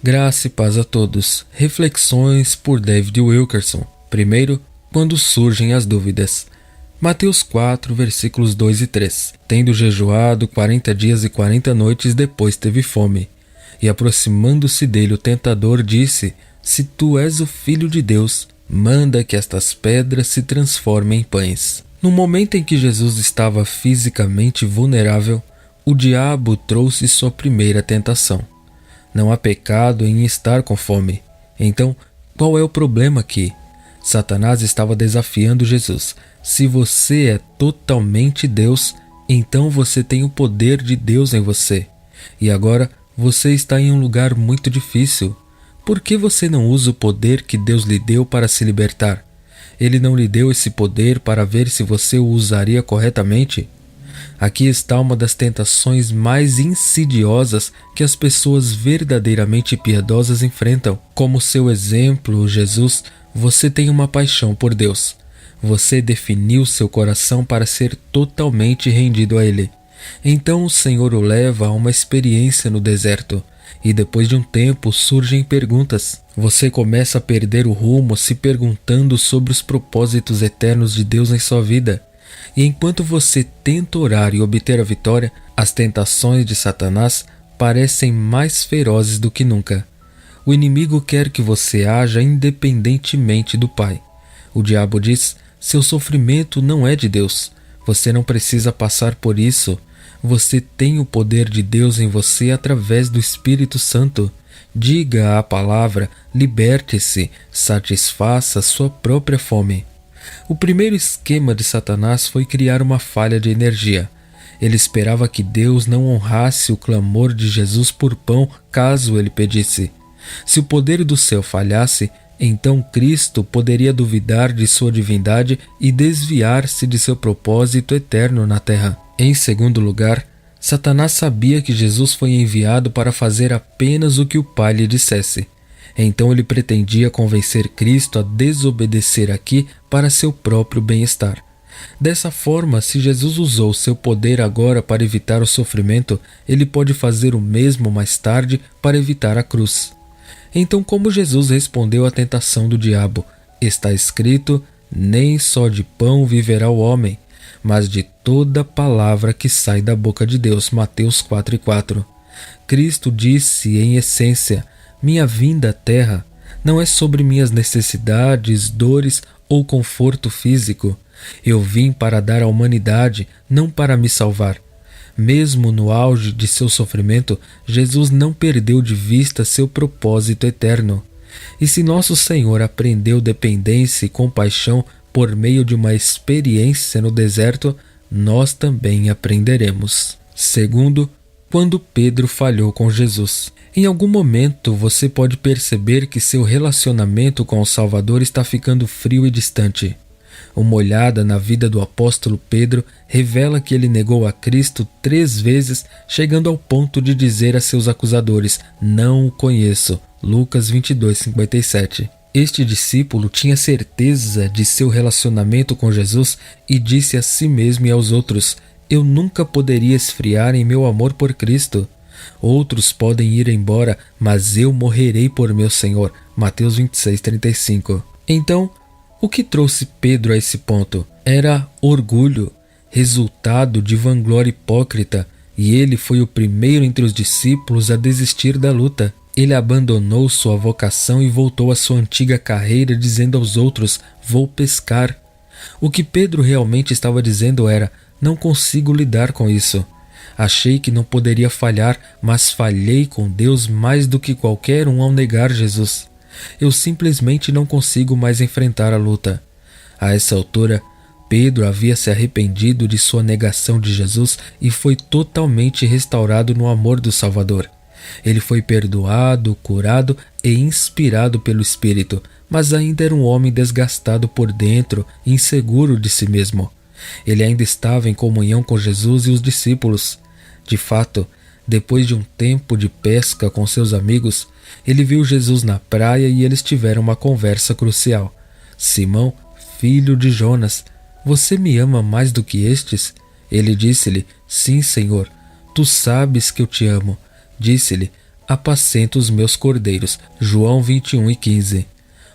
Graça e paz a todos. Reflexões por David Wilkerson. Primeiro, quando surgem as dúvidas. Mateus 4, versículos 2 e 3. Tendo jejuado 40 dias e 40 noites, depois teve fome. E aproximando-se dele o tentador disse: Se tu és o Filho de Deus, manda que estas pedras se transformem em pães. No momento em que Jesus estava fisicamente vulnerável, o diabo trouxe sua primeira tentação. Não há pecado em estar com fome. Então, qual é o problema aqui? Satanás estava desafiando Jesus. Se você é totalmente Deus, então você tem o poder de Deus em você. E agora você está em um lugar muito difícil. Por que você não usa o poder que Deus lhe deu para se libertar? Ele não lhe deu esse poder para ver se você o usaria corretamente? Aqui está uma das tentações mais insidiosas que as pessoas verdadeiramente piedosas enfrentam. Como seu exemplo, Jesus, você tem uma paixão por Deus. Você definiu seu coração para ser totalmente rendido a Ele. Então o Senhor o leva a uma experiência no deserto. E depois de um tempo surgem perguntas. Você começa a perder o rumo se perguntando sobre os propósitos eternos de Deus em sua vida. E enquanto você tenta orar e obter a vitória, as tentações de Satanás parecem mais ferozes do que nunca. O inimigo quer que você haja independentemente do Pai. O diabo diz: seu sofrimento não é de Deus. Você não precisa passar por isso. Você tem o poder de Deus em você através do Espírito Santo. Diga a palavra, liberte-se, satisfaça sua própria fome. O primeiro esquema de Satanás foi criar uma falha de energia. Ele esperava que Deus não honrasse o clamor de Jesus por pão caso ele pedisse. Se o poder do céu falhasse, então Cristo poderia duvidar de sua divindade e desviar-se de seu propósito eterno na terra. Em segundo lugar, Satanás sabia que Jesus foi enviado para fazer apenas o que o Pai lhe dissesse. Então ele pretendia convencer Cristo a desobedecer aqui para seu próprio bem-estar. Dessa forma, se Jesus usou seu poder agora para evitar o sofrimento, ele pode fazer o mesmo mais tarde para evitar a cruz. Então, como Jesus respondeu à tentação do diabo? Está escrito: nem só de pão viverá o homem, mas de toda palavra que sai da boca de Deus. Mateus 4:4. Cristo disse, em essência: minha vinda à terra não é sobre minhas necessidades, dores ou conforto físico. Eu vim para dar à humanidade, não para me salvar. Mesmo no auge de seu sofrimento, Jesus não perdeu de vista seu propósito eterno. E se nosso Senhor aprendeu dependência e compaixão por meio de uma experiência no deserto, nós também aprenderemos. Segundo, quando Pedro falhou com Jesus. Em algum momento você pode perceber que seu relacionamento com o Salvador está ficando frio e distante. Uma olhada na vida do apóstolo Pedro revela que ele negou a Cristo 3 vezes, chegando ao ponto de dizer a seus acusadores: não o conheço. Lucas 22:57. Este discípulo tinha certeza de seu relacionamento com Jesus e disse a si mesmo e aos outros: eu nunca poderia esfriar em meu amor por Cristo. Outros podem ir embora, mas eu morrerei por meu Senhor. Mateus 26:35. Então, o que trouxe Pedro a esse ponto? Era orgulho, resultado de vanglória hipócrita, e ele foi o primeiro entre os discípulos a desistir da luta. Ele abandonou sua vocação e voltou à sua antiga carreira, dizendo aos outros: vou pescar. O que Pedro realmente estava dizendo era: não consigo lidar com isso. Achei que não poderia falhar, mas falhei com Deus mais do que qualquer um ao negar Jesus. Eu simplesmente não consigo mais enfrentar a luta. A essa altura, Pedro havia se arrependido de sua negação de Jesus e foi totalmente restaurado no amor do Salvador. Ele foi perdoado, curado e inspirado pelo Espírito, mas ainda era um homem desgastado por dentro, inseguro de si mesmo. Ele ainda estava em comunhão com Jesus e os discípulos. De fato, depois de um tempo de pesca com seus amigos, ele viu Jesus na praia e eles tiveram uma conversa crucial. Simão, filho de Jonas, você me ama mais do que estes? Ele disse-lhe: sim, Senhor, tu sabes que eu te amo. Disse-lhe: apacenta os meus cordeiros. João 21:15.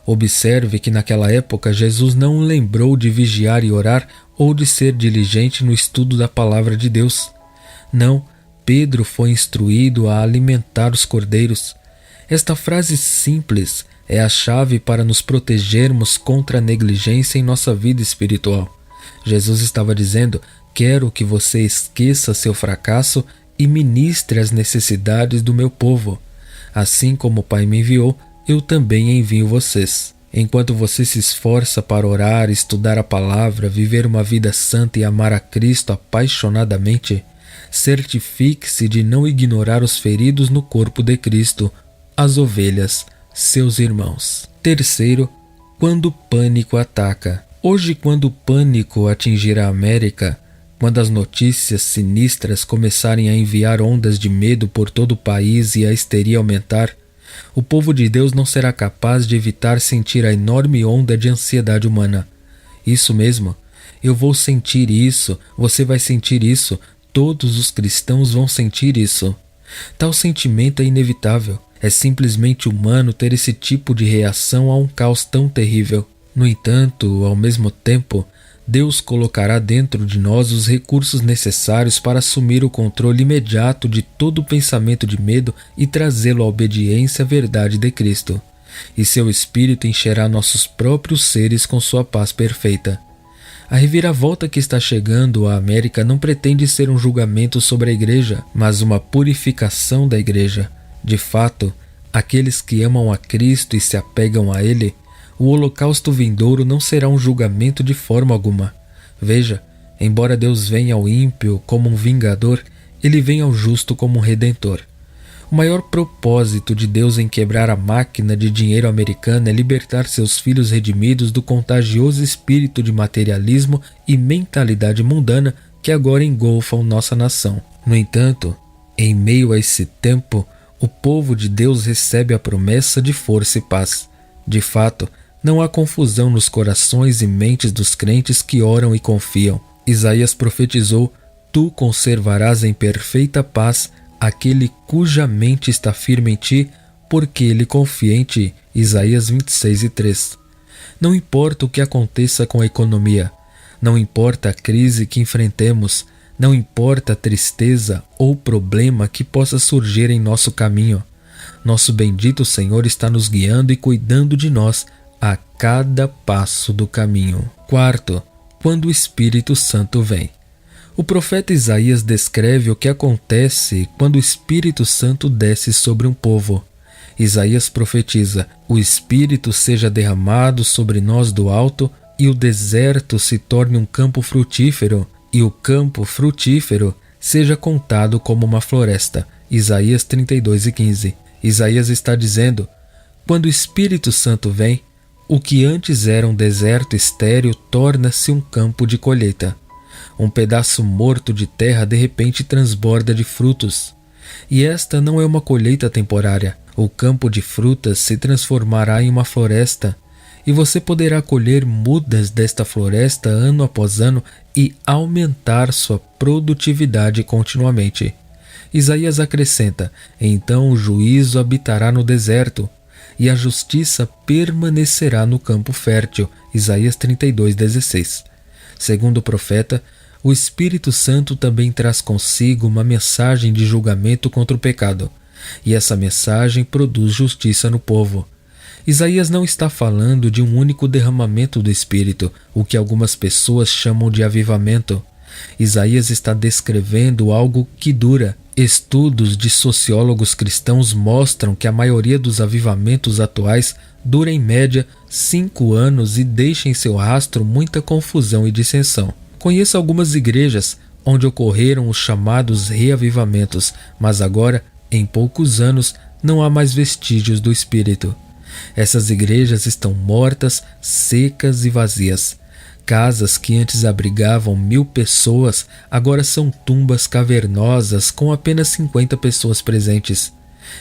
Observe que naquela época Jesus não lembrou de vigiar e orar ou de ser diligente no estudo da palavra de Deus. Não, Pedro foi instruído a alimentar os cordeiros. Esta frase simples é a chave para nos protegermos contra a negligência em nossa vida espiritual. Jesus estava dizendo: quero que você esqueça seu fracasso e ministre as necessidades do meu povo. Assim como o Pai me enviou, eu também envio vocês. Enquanto você se esforça para orar, estudar a palavra, viver uma vida santa e amar a Cristo apaixonadamente, certifique-se de não ignorar os feridos no corpo de Cristo, as ovelhas, seus irmãos. Terceiro, quando o pânico ataca. Hoje, quando o pânico atingir a América, quando as notícias sinistras começarem a enviar ondas de medo por todo o país e a histeria aumentar, o povo de Deus não será capaz de evitar sentir a enorme onda de ansiedade humana. Isso mesmo, eu vou sentir isso, você vai sentir isso, todos os cristãos vão sentir isso. Tal sentimento é inevitável. É simplesmente humano ter esse tipo de reação a um caos tão terrível. No entanto, ao mesmo tempo, Deus colocará dentro de nós os recursos necessários para assumir o controle imediato de todo o pensamento de medo e trazê-lo à obediência à verdade de Cristo. E seu Espírito encherá nossos próprios seres com sua paz perfeita. A reviravolta que está chegando à América não pretende ser um julgamento sobre a Igreja, mas uma purificação da Igreja. De fato, aqueles que amam a Cristo e se apegam a Ele, o holocausto vindouro não será um julgamento de forma alguma. Veja, embora Deus venha ao ímpio como um vingador, Ele vem ao justo como um redentor. O maior propósito de Deus em quebrar a máquina de dinheiro americana é libertar seus filhos redimidos do contagioso espírito de materialismo e mentalidade mundana que agora engolfam nossa nação. No entanto, em meio a esse tempo, o povo de Deus recebe a promessa de força e paz. De fato, não há confusão nos corações e mentes dos crentes que oram e confiam. Isaías profetizou: tu conservarás em perfeita paz aquele cuja mente está firme em ti, porque ele confia em ti. Isaías 26:3. Não importa o que aconteça com a economia, não importa a crise que enfrentemos, não importa a tristeza ou problema que possa surgir em nosso caminho, nosso bendito Senhor está nos guiando e cuidando de nós a cada passo do caminho. Quarto, quando o Espírito Santo vem. O profeta Isaías descreve o que acontece quando o Espírito Santo desce sobre um povo. Isaías profetiza: o Espírito seja derramado sobre nós do alto e o deserto se torne um campo frutífero e o campo frutífero seja contado como uma floresta. Isaías 32:15. Isaías está dizendo: quando o Espírito Santo vem, o que antes era um deserto estéril torna-se um campo de colheita. Um pedaço morto de terra de repente transborda de frutos. E esta não é uma colheita temporária. O campo de frutas se transformará em uma floresta, e você poderá colher mudas desta floresta ano após ano e aumentar sua produtividade continuamente. Isaías acrescenta: então o juízo habitará no deserto, e a justiça permanecerá no campo fértil. Isaías 32:16. Segundo o profeta, o Espírito Santo também traz consigo uma mensagem de julgamento contra o pecado, e essa mensagem produz justiça no povo. Isaías não está falando de um único derramamento do Espírito, o que algumas pessoas chamam de avivamento. Isaías está descrevendo algo que dura. Estudos de sociólogos cristãos mostram que a maioria dos avivamentos atuais dura em média 5 anos e deixa em seu rastro muita confusão e dissensão. Conheço algumas igrejas onde ocorreram os chamados reavivamentos, mas agora, em poucos anos, não há mais vestígios do Espírito. Essas igrejas estão mortas, secas e vazias. Casas que antes abrigavam 1000 pessoas agora são tumbas cavernosas com apenas 50 pessoas presentes.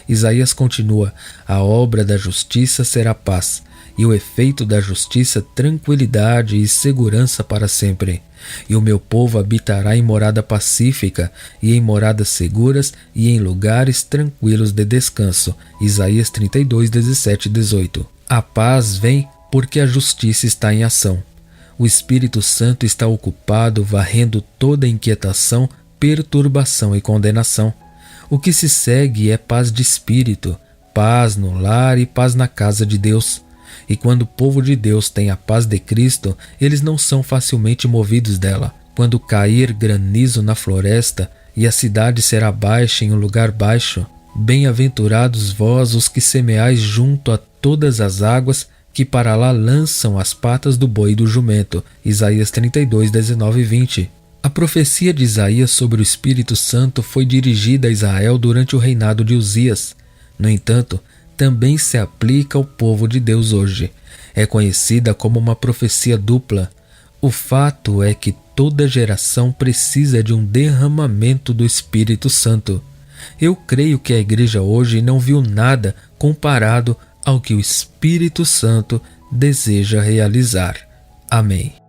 Isaías continua: a obra da justiça será paz, e o efeito da justiça, tranquilidade e segurança para sempre. E o meu povo habitará em morada pacífica, e em moradas seguras, e em lugares tranquilos de descanso. Isaías 32, 17 e 18. A paz vem porque a justiça está em ação. O Espírito Santo está ocupado varrendo toda inquietação, perturbação e condenação. O que se segue é paz de espírito, paz no lar e paz na casa de Deus. E quando o povo de Deus tem a paz de Cristo, eles não são facilmente movidos dela. Quando cair granizo na floresta e a cidade será baixa em um lugar baixo, bem-aventurados vós os que semeais junto a todas as águas, que para lá lançam as patas do boi e do jumento. Isaías 32, 19 e 20. A profecia de Isaías sobre o Espírito Santo foi dirigida a Israel durante o reinado de Uzias. No entanto, também se aplica ao povo de Deus hoje. É conhecida como uma profecia dupla. O fato é que toda geração precisa de um derramamento do Espírito Santo. Eu creio que a igreja hoje não viu nada comparado ao que o Espírito Santo deseja realizar. Amém.